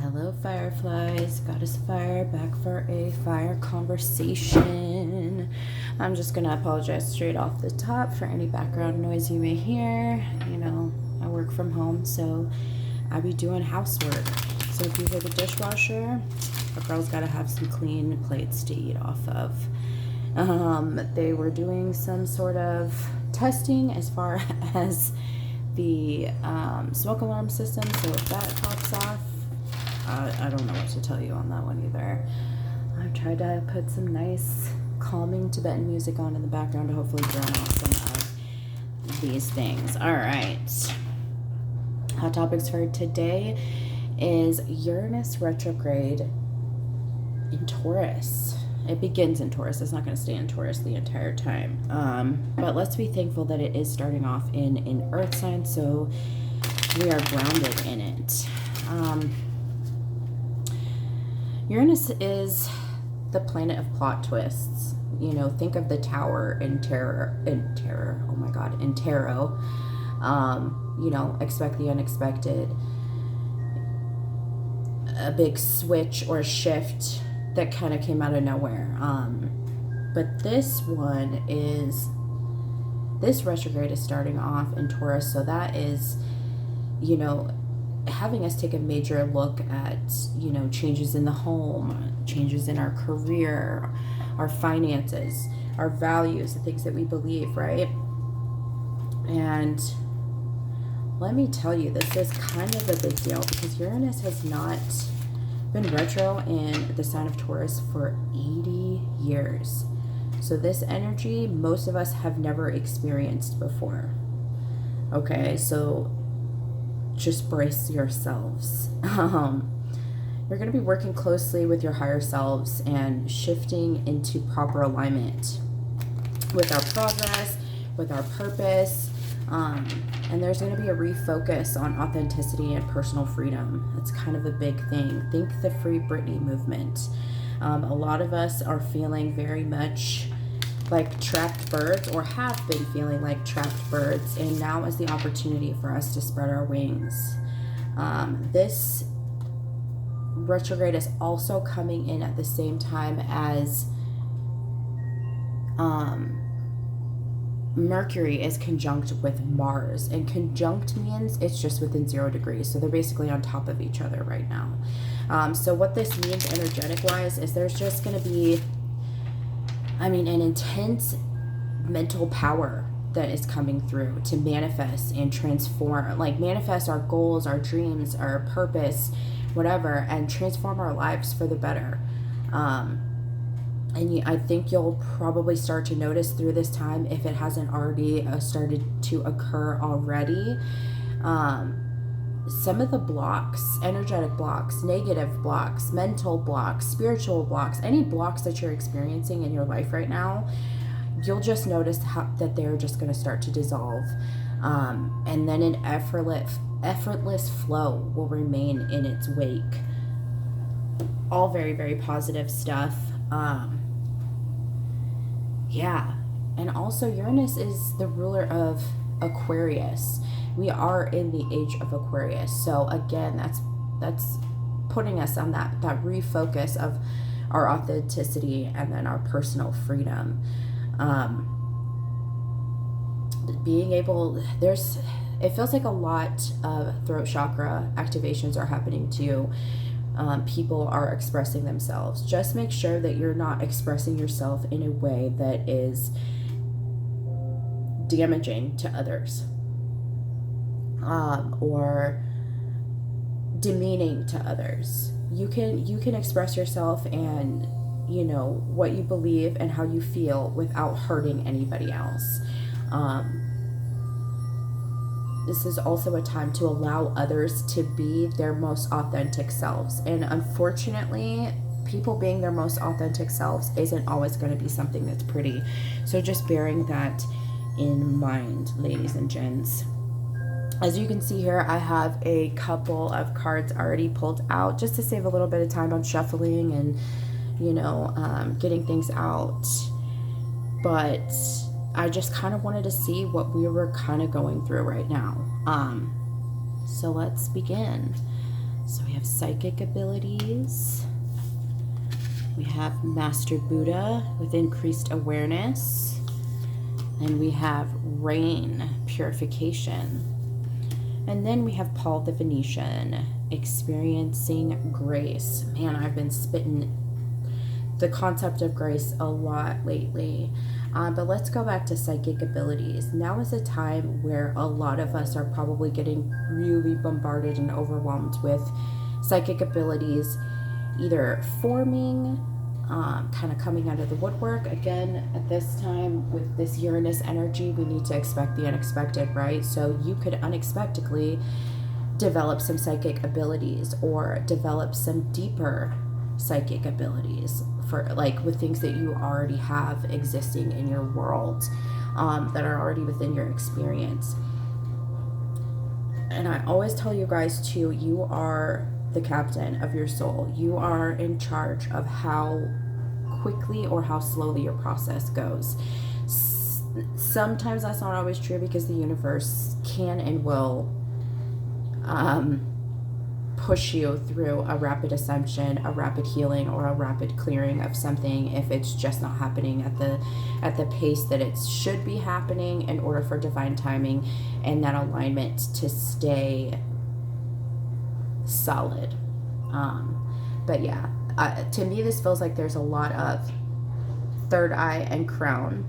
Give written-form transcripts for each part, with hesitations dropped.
Hello fireflies, Goddess of Fire back for a fire conversation. I'm just gonna apologize straight off the top for any background noise you may hear. You know, I work from home, so I be doing housework. So if you hear the dishwasher, a girl's gotta have some clean plates to eat off of. They were doing some sort of testing as far as the smoke alarm system, so if that pops off, I don't know what to tell you on that one either. I've tried to put some nice calming Tibetan music on in the background to hopefully drown out some of these things. All right, hot topics for today is Uranus retrograde in Taurus. It begins in Taurus. It's not going to stay in Taurus the entire time. But let's be thankful that it is starting off in an earth sign, so we are grounded in it. Uranus is the planet of plot twists. You know, think of the tower in tarot. Oh my God, in tarot. You know, expect the unexpected. A big switch or shift that kind of came out of nowhere. But this retrograde is starting off in Taurus, so that is, you know, having us take a major look at, you know, changes in the home, changes in our career, our finances, our values, the things that we believe, right? And let me tell you, this is kind of a big deal because Uranus has not been retro in the sign of Taurus for 80 years. So this energy, most of us have never experienced before. Okay, so just brace yourselves. You're going to be working closely with your higher selves and shifting into proper alignment with our progress, with our purpose. And there's going to be a refocus on authenticity and personal freedom. That's kind of a big thing. Think the Free Britney movement. A lot of us are feeling very much like trapped birds, or have been feeling like trapped birds, and now is the opportunity for us to spread our wings. This retrograde is also coming in at the same time as Mercury is conjunct with Mars, and conjunct means it's just within 0 degrees, so they're basically on top of each other right now. So what this means energetic wise is there's just going to be, I mean, an intense mental power that is coming through to manifest and transform, like manifest our goals, our dreams, our purpose, whatever, and transform our lives for the better. And I think you'll probably start to notice through this time, if it hasn't already started to occur already, some of the blocks, energetic blocks, negative blocks, mental blocks, spiritual blocks, any blocks that you're experiencing in your life right now, you'll just notice that they're just going to start to dissolve. And then an effortless flow will remain in its wake. All very, very positive stuff. Yeah. And also Uranus is the ruler of Aquarius. We are in the age of Aquarius. So again, that's putting us on that refocus of our authenticity and then our personal freedom. Being able, it feels like a lot of throat chakra activations are happening too. People are expressing themselves. Just make sure that you're not expressing yourself in a way that is damaging to others, or demeaning to others. You can express yourself and, you know, what you believe and how you feel without hurting anybody else. This is also a time to allow others to be their most authentic selves. And unfortunately, people being their most authentic selves isn't always going to be something that's pretty. So just bearing that in mind, ladies and gents. As you can see here, I have a couple of cards already pulled out just to save a little bit of time on shuffling and, you know, getting things out. But I just kind of wanted to see what we were kind of going through right now. So let's begin. So we have psychic abilities. We have Master Buddha with increased awareness. And we have rain, purification. And then we have Paul the Venetian, experiencing grace. Man, I've been spitting the concept of grace a lot lately. But let's go back to psychic abilities. Now is a time where a lot of us are probably getting really bombarded and overwhelmed with psychic abilities, either forming, kind of coming out of the woodwork. Again, at this time with this Uranus energy, we need to expect the unexpected, right? So you could unexpectedly develop some psychic abilities or develop some deeper psychic abilities for like with things that you already have existing in your world, that are already within your experience. And I always tell you guys too, you are the captain of your soul. You are in charge of how quickly or how slowly your process goes. Sometimes that's not always true because the universe can and will push you through a rapid ascension, a rapid healing, or a rapid clearing of something if it's just not happening at the pace that it should be happening in order for divine timing and that alignment to stay solid. But yeah, to me this feels like there's a lot of third eye and crown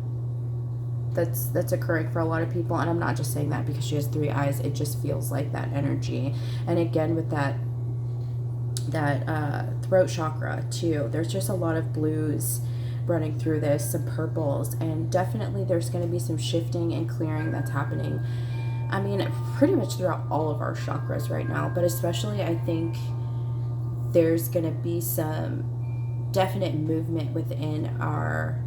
that's occurring for a lot of people, and I'm not just saying that because she has 3 eyes. It just feels like that energy. And again with that throat chakra too, there's just a lot of blues running through this, some purples, and definitely there's going to be some shifting and clearing that's happening. I mean, pretty much throughout all of our chakras right now, but especially I think there's going to be some definite movement within our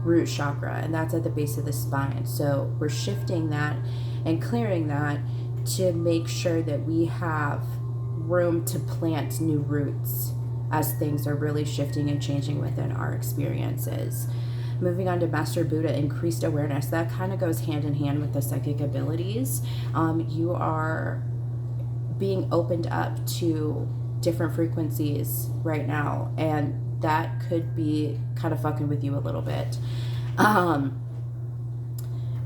root chakra, and that's at the base of the spine. So we're shifting that and clearing that to make sure that we have room to plant new roots as things are really shifting and changing within our experiences. Moving on to Master Buddha, increased awareness. That kind of goes hand in hand with the psychic abilities. You are being opened up to different frequencies right now, and that could be kind of fucking with you a little bit.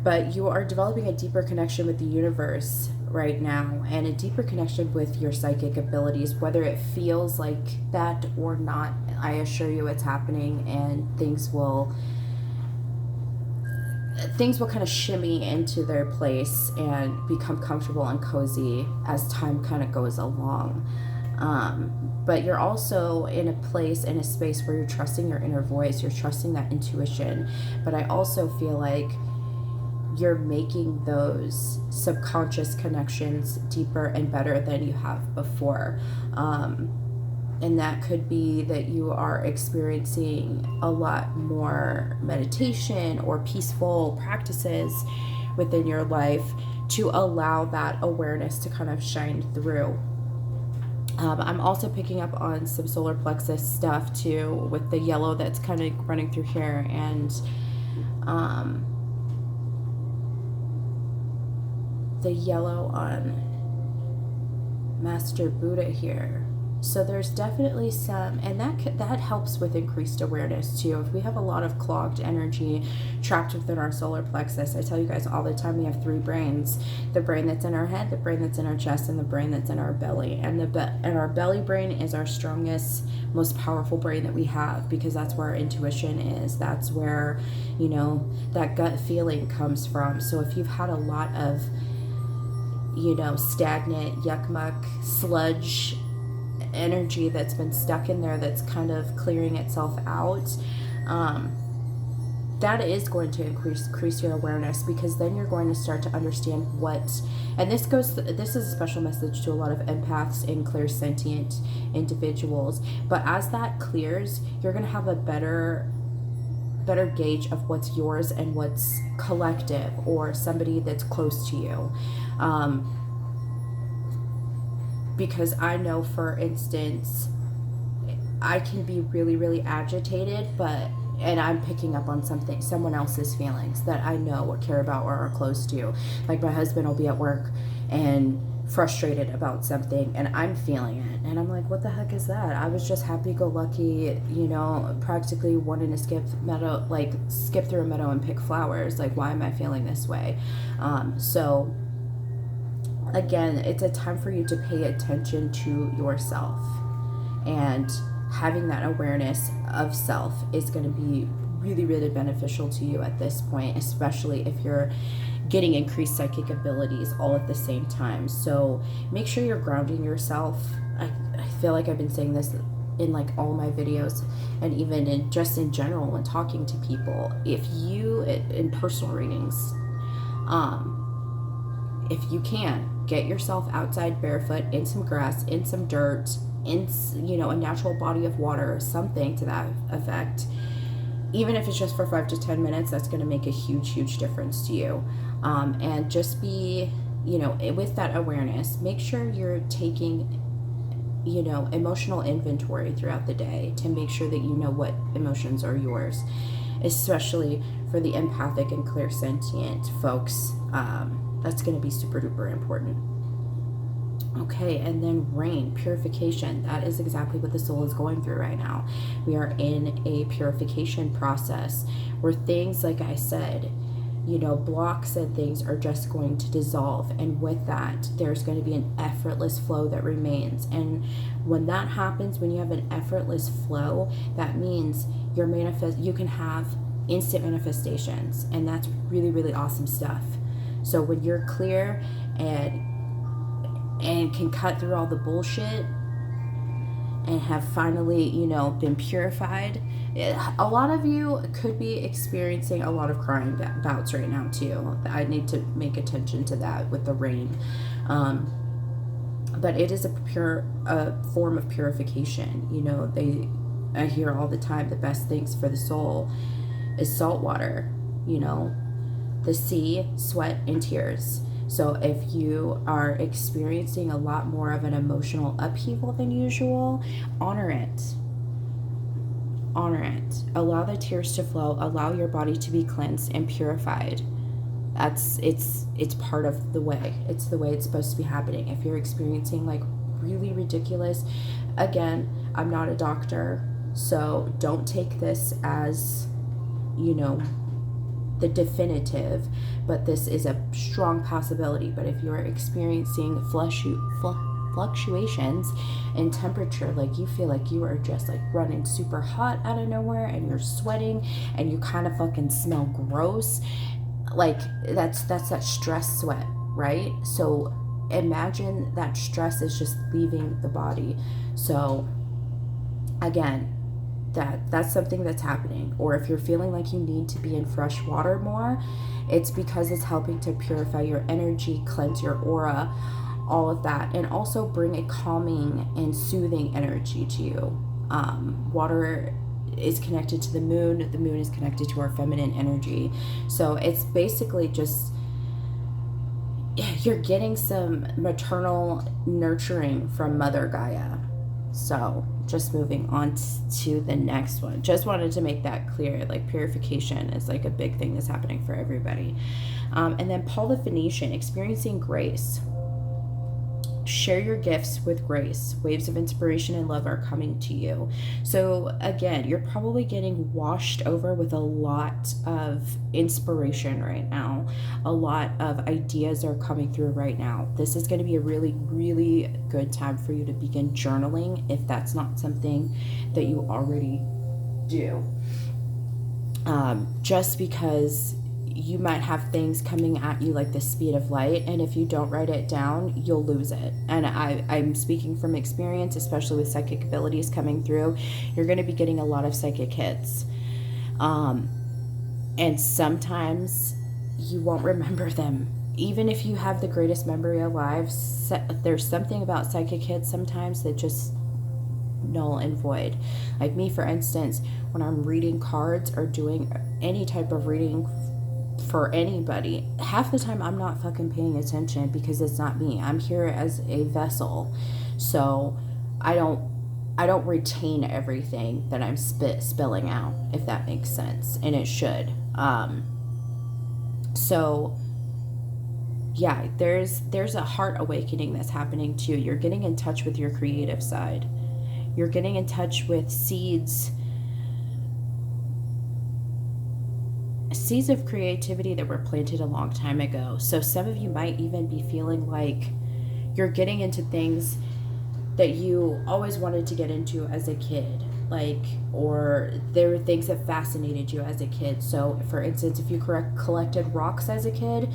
But you are developing a deeper connection with the universe right now, and a deeper connection with your psychic abilities, whether it feels like that or not. I assure you it's happening, and things will kind of shimmy into their place and become comfortable and cozy as time kind of goes along. But you're also in a place, in a space where you're trusting your inner voice, you're trusting that intuition. But I also feel like you're making those subconscious connections deeper and better than you have before. And that could be that you are experiencing a lot more meditation or peaceful practices within your life to allow that awareness to kind of shine through. I'm also picking up on some solar plexus stuff too, with the yellow that's kind of running through here, and the yellow on Master Buddha here. So there's definitely some, and that helps with increased awareness too. If we have a lot of clogged energy trapped within our solar plexus, I tell you guys all the time, we have 3 brains: the brain that's in our head, the brain that's in our chest, and the brain that's in our belly. And our belly brain is our strongest, most powerful brain that we have, because that's where our intuition is. That's where, you know, that gut feeling comes from. So if you've had a lot of, you know, stagnant, yuck muck, sludge energy that's been stuck in there, that's kind of clearing itself out, that is going to increase your awareness, because then you're going to start to understand what, and this is a special message to a lot of empaths and clairsentient individuals. But as that clears, you're going to have a better gauge of what's yours and what's collective or somebody that's close to you. Because I know, for instance, I can be really, really agitated, and I'm picking up on someone else's feelings that I know or care about or are close to. Like my husband will be at work and frustrated about something and I'm feeling it. And I'm like, what the heck is that? I was just happy-go-lucky, you know, practically wanting to skip through a meadow and pick flowers. Like, why am I feeling this way? So again, it's a time for you to pay attention to yourself, and having that awareness of self is going to be really, really beneficial to you at this point, especially if you're getting increased psychic abilities all at the same time. So make sure you're grounding yourself. I feel like I've been saying this in like all my videos, and even in just in general when talking to people. If you, in personal readings, if you can, get yourself outside barefoot in some grass, in some dirt, in, you know, a natural body of water, something to that effect. Even if it's just for 5 to 10 minutes, that's going to make a huge, huge difference to you. And just be, you know, with that awareness, make sure you're taking, you know, emotional inventory throughout the day to make sure that you know what emotions are yours, especially for the empathic and clairsentient folks. That's going to be super duper important. Okay, and then rain, purification. That is exactly what the soul is going through right now. We are in a purification process where things, like I said, you know, blocks and things are just going to dissolve. And with that, there's going to be an effortless flow that remains. And when that happens, when you have an effortless flow, that means you can have instant manifestations. And that's really, really awesome stuff. So when you're clear and can cut through all the bullshit and have finally, you know, been purified, a lot of you could be experiencing a lot of crying bouts right now too. I need to make attention to that with the rain. But it is a form of purification. You know, I hear all the time the best things for the soul is salt water, you know, the sea, sweat, and tears. So if you are experiencing a lot more of an emotional upheaval than usual, honor it. Honor it. Allow the tears to flow. Allow your body to be cleansed and purified. It's part of the way. It's the way it's supposed to be happening. If you're experiencing like really ridiculous, again, I'm not a doctor, so don't take this as, you know, the definitive, but this is a strong possibility. But if you're experiencing fluctuations in temperature, like you feel like you are just like running super hot out of nowhere and you're sweating and you kind of fucking smell gross, like that's that stress sweat, right? So imagine that stress is just leaving the body. So again, that's something that's happening. Or if you're feeling like you need to be in fresh water more, it's because it's helping to purify your energy, cleanse your aura, all of that, and also bring a calming and soothing energy to you. Water is connected to the moon is connected to our feminine energy. So it's basically just, you're getting some maternal nurturing from Mother Gaia. So just moving on to the next one. Just wanted to make that clear. Like purification is like a big thing that's happening for everybody. And then Paul the Phoenician, experiencing grace. Share your gifts with grace. Waves of inspiration and love are coming to you. So again, you're probably getting washed over with a lot of inspiration right now. A lot of ideas are coming through right now. This is going to be a really, really good time for you to begin journaling if that's not something that you already do. Just because you might have things coming at you like the speed of light, and if you don't write it down, you'll lose it. And I'm speaking from experience, especially with psychic abilities coming through. You're going to be getting a lot of psychic hits. And sometimes you won't remember them. Even if you have the greatest memory alive, there's something about psychic hits sometimes that just null and void. Like me, for instance, when I'm reading cards or doing any type of reading for anybody, half the time I'm not fucking paying attention because it's not me. I'm here as a vessel. So I don't retain everything that I'm spilling out, if that makes sense. And it should. So yeah, there's a heart awakening that's happening too. You're getting in touch with your creative side. You're getting in touch with seeds of creativity that were planted a long time ago. So some of you might even be feeling like you're getting into things that you always wanted to get into as a kid, like, or there were things that fascinated you as a kid. So for instance, if you collected rocks as a kid,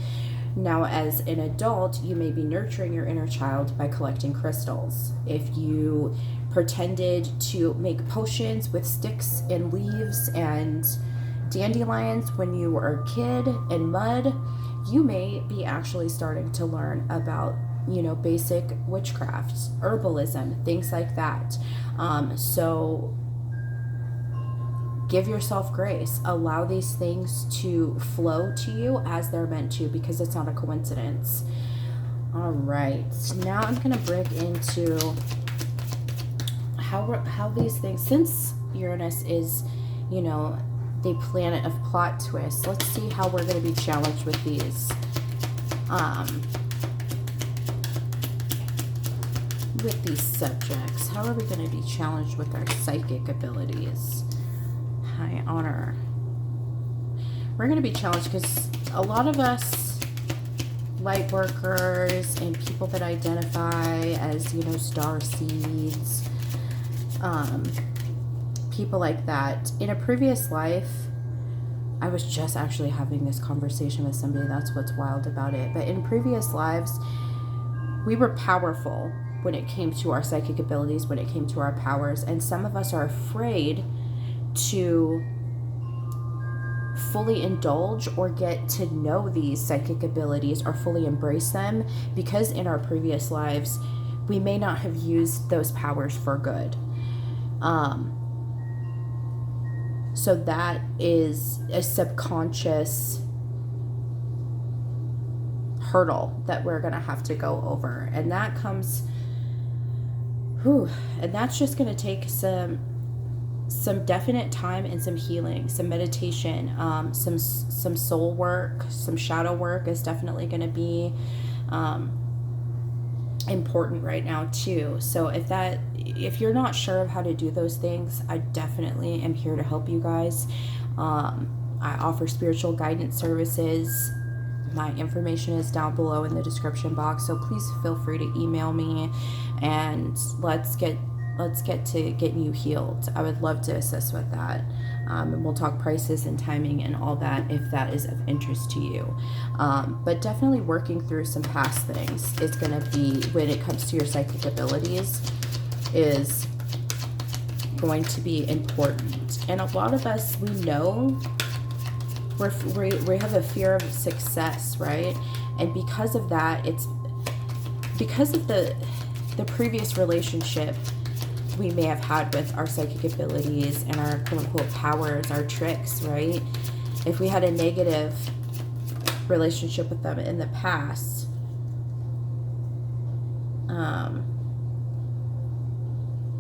now as an adult you may be nurturing your inner child by collecting crystals. If you pretended to make potions with sticks and leaves and dandelions when you were a kid and mud, you may be actually starting to learn about, you know, basic witchcraft, herbalism, things like that. So give yourself grace. Allow these things to flow to you as they're meant to, because it's not a coincidence. All right, now I'm going to break into how these things, since Uranus is, you know, the planet of plot twists, let's see how we're going to be challenged with these. With these subjects, how are we going to be challenged with our psychic abilities? High honor. We're going to be challenged because a lot of us light workers and people that identify as, you know, star seeds, people like that, in a previous life, I was just actually having this conversation with somebody, that's what's wild about it, but in previous lives we were powerful when it came to our psychic abilities, when it came to our powers, and some of us are afraid to fully indulge or get to know these psychic abilities or fully embrace them, because in our previous lives we may not have used those powers for good. So that is a subconscious hurdle that we're going to have to go over. And that comes, and that's just going to take some definite time and some healing, some meditation, some soul work, some shadow work is definitely going to be important right now too. So if you're not sure of how to do those things, I definitely am here to help you guys. I offer spiritual guidance services. My information is down below in the description box, so please feel free to email me and let's get to getting you healed. I would love to assist with that. And we'll talk prices and timing and all that if that is of interest to you. But definitely working through some past things is going to be, when it comes to your psychic abilities, is going to be important. And a lot of us, we know we have a fear of success, right? And because of that, it's because of the previous relationship we may have had with our psychic abilities and our quote-unquote powers, our tricks, right? If we had a negative relationship with them in the past,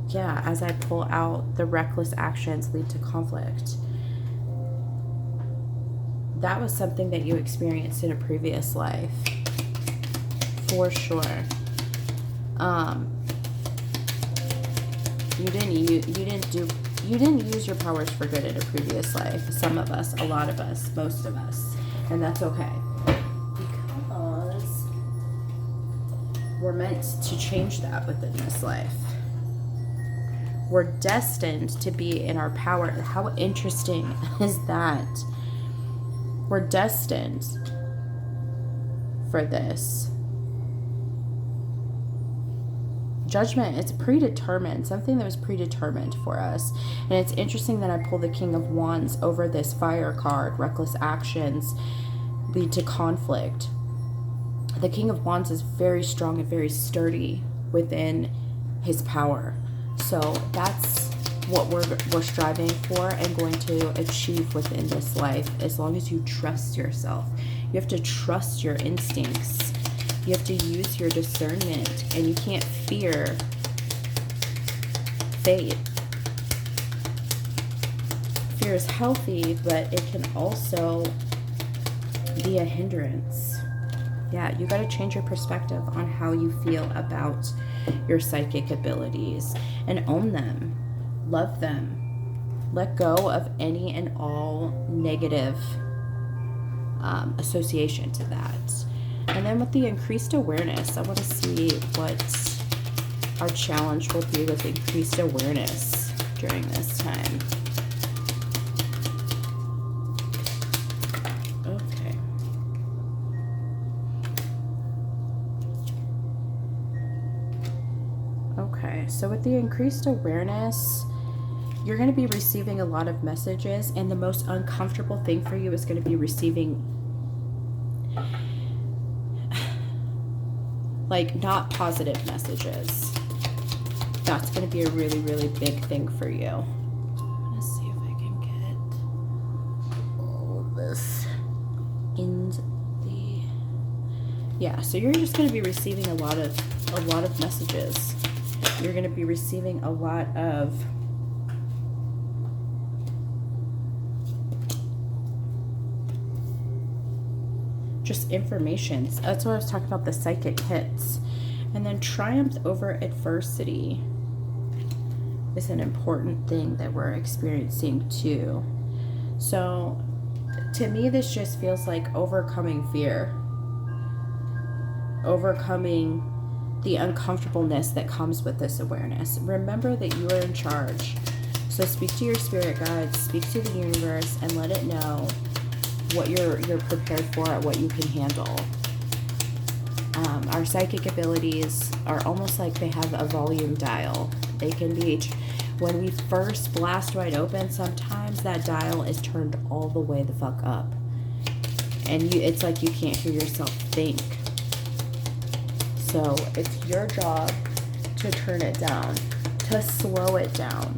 yeah, as I pull out, the reckless actions lead to conflict. That was something that you experienced in a previous life, for sure. You didn't use your powers for good in a previous life. Some of us, a lot of us, most of us, and that's okay, because we're meant to change that within this life. We're destined to be in our power. How interesting is that? We're destined for this. Judgment, it's predetermined, something that was predetermined for us. And it's interesting that I pull the King of Wands over this Fire card. Reckless actions lead to conflict. The King of Wands is very strong and very sturdy within his power. So that's what we're striving for and going to achieve within this life, as long as you trust yourself. You have to trust your instincts. You have to use your discernment, and you can't fear fate. Fear is healthy, but it can also be a hindrance. Yeah, you got to change your perspective on how you feel about your psychic abilities and own them, love them. Let go of any and all negative association to that. And then with the increased awareness, I want to see what our challenge will be with increased awareness during this time. Okay. Okay, so with the increased awareness, you're going to be receiving a lot of messages, and the most uncomfortable thing for you is going to be receiving like not positive messages. That's going to be a really, really big thing for you. Let's see if I can get all of this in the... Yeah, so you're just going to be receiving a lot of messages. You're going to be receiving a lot of just information. That's what I was talking about, the psychic hits. And then triumph over adversity is an important thing that we're experiencing too. So to me, this just feels like overcoming fear, overcoming the uncomfortableness that comes with this awareness. Remember that you are in charge. So speak to your spirit guides, speak to the universe, and let it know what you're prepared for, what you can handle. Our psychic abilities are almost like they have a volume dial. They can be, when we first blast wide open, sometimes that dial is turned all the way the fuck up. And it's like you can't hear yourself think. So it's your job to turn it down, to slow it down.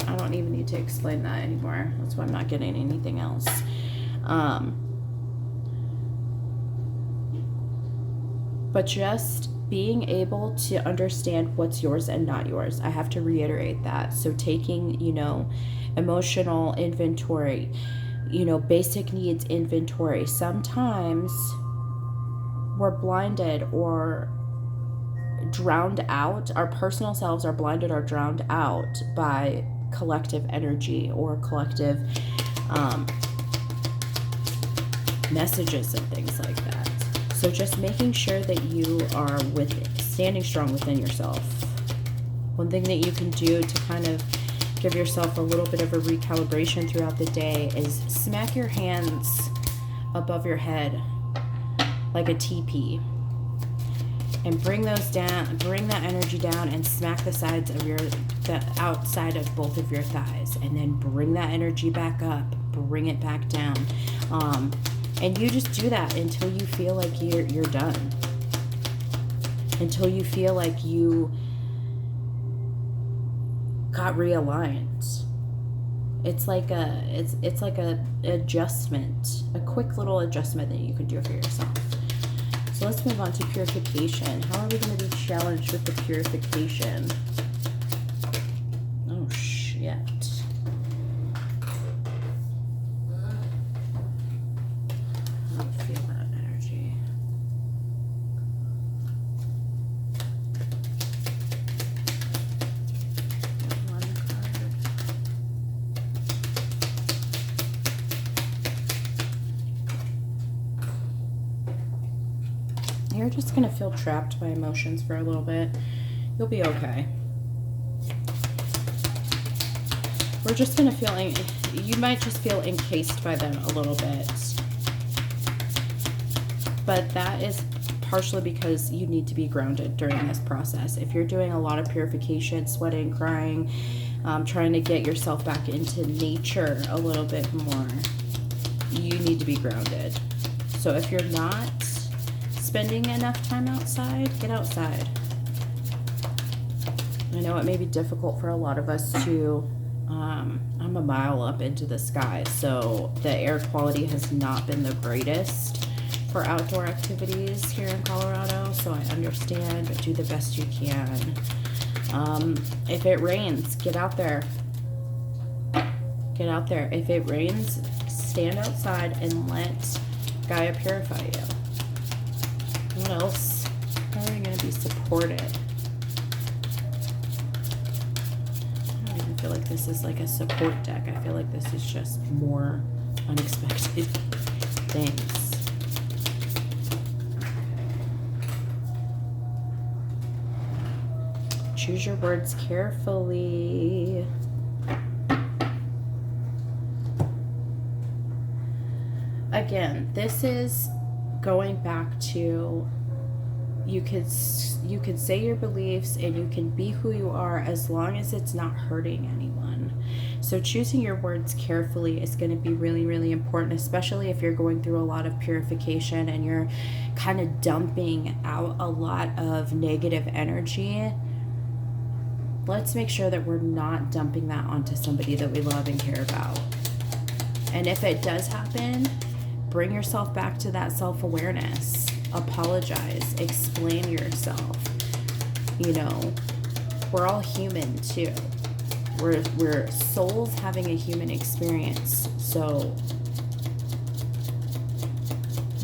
I don't even need to explain that anymore. That's why I'm not getting anything else. But just being able to understand what's yours and not yours. I have to reiterate that. So taking, emotional inventory, basic needs inventory. Sometimes we're blinded or drowned out. Our personal selves are blinded or drowned out by collective energy or collective messages and things like that. So just making sure that you are standing strong within yourself. One thing that you can do to kind of give yourself a little bit of a recalibration throughout the day is smack your hands above your head like a teepee and bring those down, bring that energy down and smack the sides of the outside of both of your thighs, and then bring that energy back up, bring it back down. And you just do that until you feel like you're done. Until you feel like you got realigned. It's like a adjustment, a quick little adjustment that you can do for yourself. So let's move on to purification. How are we going to be challenged with the purification? Oh shit. You're just going to feel trapped by emotions for a little bit. You'll be okay. We're just going to feel, you might just feel encased by them a little bit. But that is partially because you need to be grounded during this process. If you're doing a lot of purification, sweating, crying, trying to get yourself back into nature a little bit more, you need to be grounded. So if you're not spending enough time outside, get outside. I know it may be difficult for a lot of us to, I'm a mile up into the sky, so the air quality has not been the greatest for outdoor activities here in Colorado, so I understand, but do the best you can. If it rains, get out there. Get out there. If it rains, stand outside and let Gaia purify you. What else? How are we going to be supported? I don't even feel like this is like a support deck. I feel like this is just more unexpected things. Choose your words carefully. Again, this is going back to you could say your beliefs and you can be who you are as long as it's not hurting anyone. So choosing your words carefully is going to be really, really important, especially if you're going through a lot of purification and you're kind of dumping out a lot of negative energy. Let's make sure that we're not dumping that onto somebody that we love and care about. And if it does happen, bring yourself back to that self-awareness. Apologize. Explain yourself. You know, we're all human too. We're souls having a human experience. So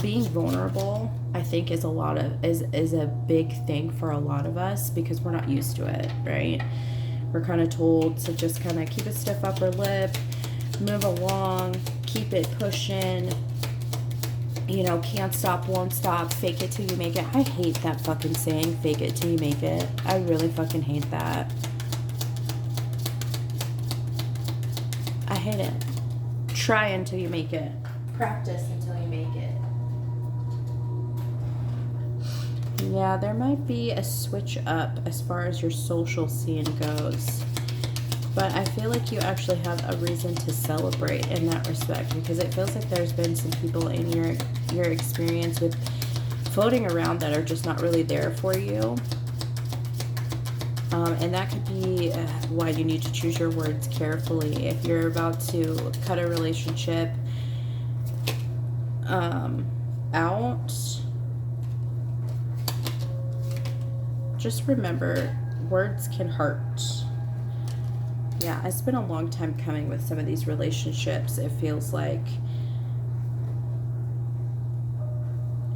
being vulnerable, I think, is a big thing for a lot of us because we're not used to it, right? We're kind of told to just kind of keep a stiff upper lip, move along, keep it pushing. You know, can't stop, won't stop, fake it till you make it. I hate that fucking saying, fake it till you make it. I really fucking hate that. I hate it. Try until you make it. Practice until you make it. Yeah, there might be a switch up as far as your social scene goes. But I feel like you actually have a reason to celebrate in that respect, because it feels like there's been some people in your experience with floating around that are just not really there for you. And that could be why you need to choose your words carefully. If you're about to cut a relationship out, just remember, words can hurt. Yeah, it's been a long time coming with some of these relationships, it feels like.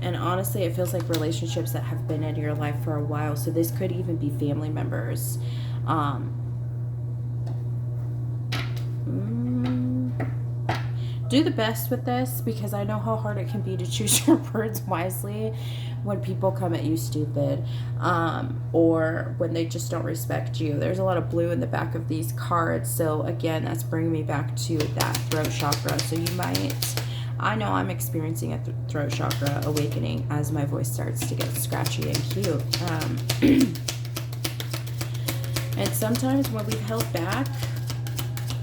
And honestly, it feels like relationships that have been in your life for a while. So this could even be family members. Do the best with this, because I know how hard it can be to choose your words wisely when people come at you stupid, or when they just don't respect you. There's a lot of blue in the back of these cards, so again, that's bringing me back to that throat chakra. So you might, I know I'm experiencing a throat chakra awakening as my voice starts to get scratchy and cute. And sometimes when we've held back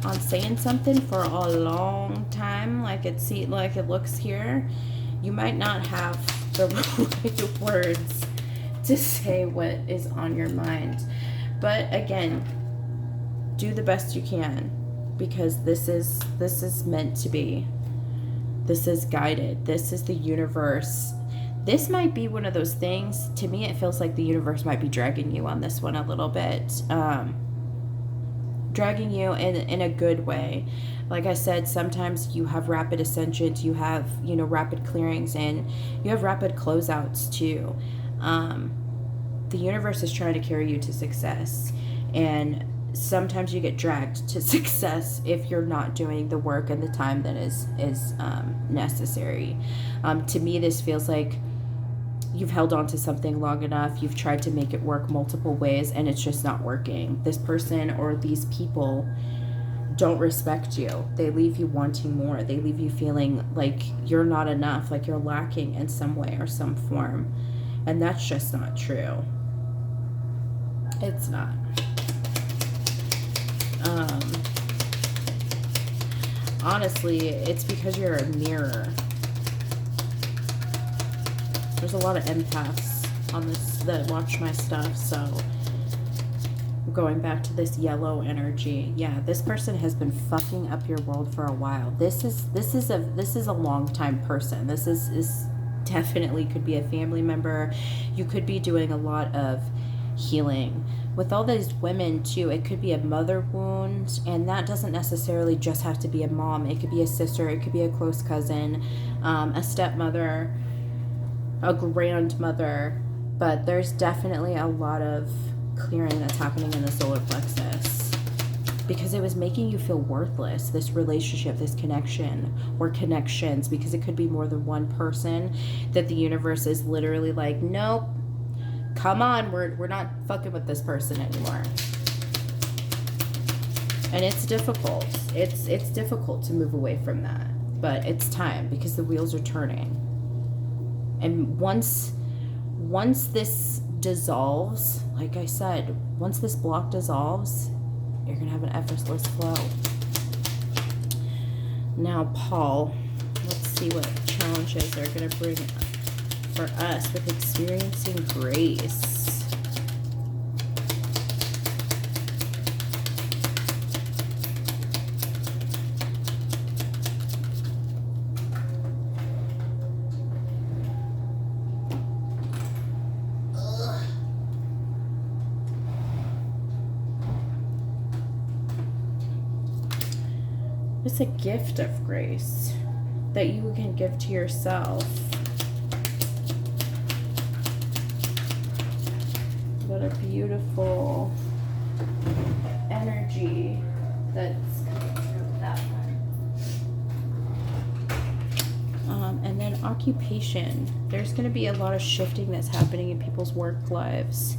on saying something for a long time, like it looks here, you might not have the right words to say what is on your mind. But again, do the best you can, because this is meant to be. This is guided. This is the universe. This might be one of those things, to me it feels like the universe might be dragging you on this one a little bit. Dragging you in a good way. Like I said, sometimes you have rapid ascensions, you have, you know, rapid clearings, and you have rapid closeouts too. The universe is trying to carry you to success, and sometimes you get dragged to success if you're not doing the work and the time that is necessary. To me, this feels like you've held on to something long enough, you've tried to make it work multiple ways, and it's just not working. This person or these people don't respect you. They leave you wanting more. They leave you feeling like you're not enough, like you're lacking in some way or some form. And that's just not true. It's not. Honestly, it's because you're a mirror. There's a lot of empaths on this that watch my stuff, so going back to this yellow energy, yeah, this person has been fucking up your world for a while. This is a long time person. This is definitely could be a family member. You could be doing a lot of healing with all these women too. It could be a mother wound, and that doesn't necessarily just have to be a mom. It could be a sister, it could be a close cousin, a stepmother. a grandmother, but there's definitely a lot of clearing that's happening in the solar plexus, because it was making you feel worthless, this relationship, this connection, or connections, because it could be more than one person, that the universe is literally like, nope, come on, we're not fucking with this person anymore. And it's difficult. It's difficult to move away from that, but it's time, because the wheels are turning. And once this dissolves, like I said, once this block dissolves, you're going to have an effortless flow. Now, Paul, let's see what challenges they're going to bring for us with experiencing grace. It's a gift of grace that you can give to yourself. What a beautiful energy that's coming through with that one. And then occupation. There's going to be a lot of shifting that's happening in people's work lives,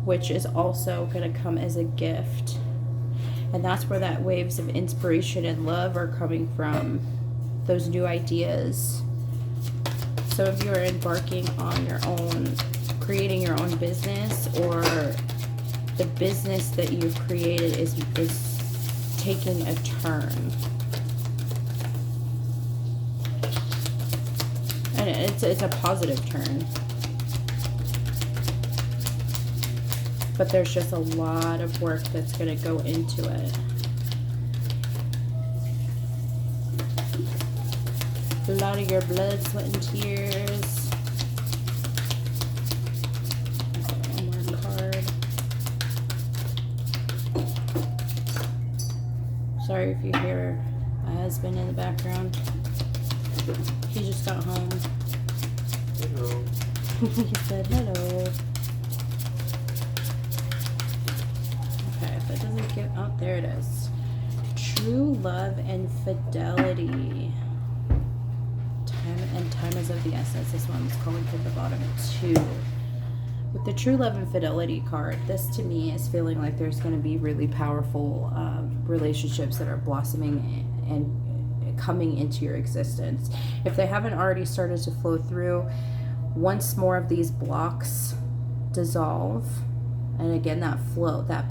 which is also going to come as a gift. And that's where that waves of inspiration and love are coming from, those new ideas. Some of you are embarking on your own, creating your own business, or the business that you've created is taking a turn. And it's a positive turn. But there's just a lot of work that's going to go into it. A lot of your blood, sweat, and tears. Okay, one more card. Sorry if you hear my husband in the background. He just got home. Hello. He said hello. If it doesn't get, oh, there it is. True love and fidelity. Time is of the essence. This one's calling from the bottom too. With the true love and fidelity card, this to me is feeling like there's going to be really powerful relationships that are blossoming and coming into your existence. If they haven't already started to flow through, once more of these blocks dissolve, and again that flow, that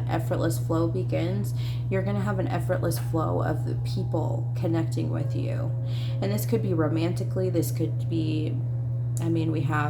effortless flow begins, you're going to have an effortless flow of the people connecting with you. And this could be romantically, this could be, I mean, we have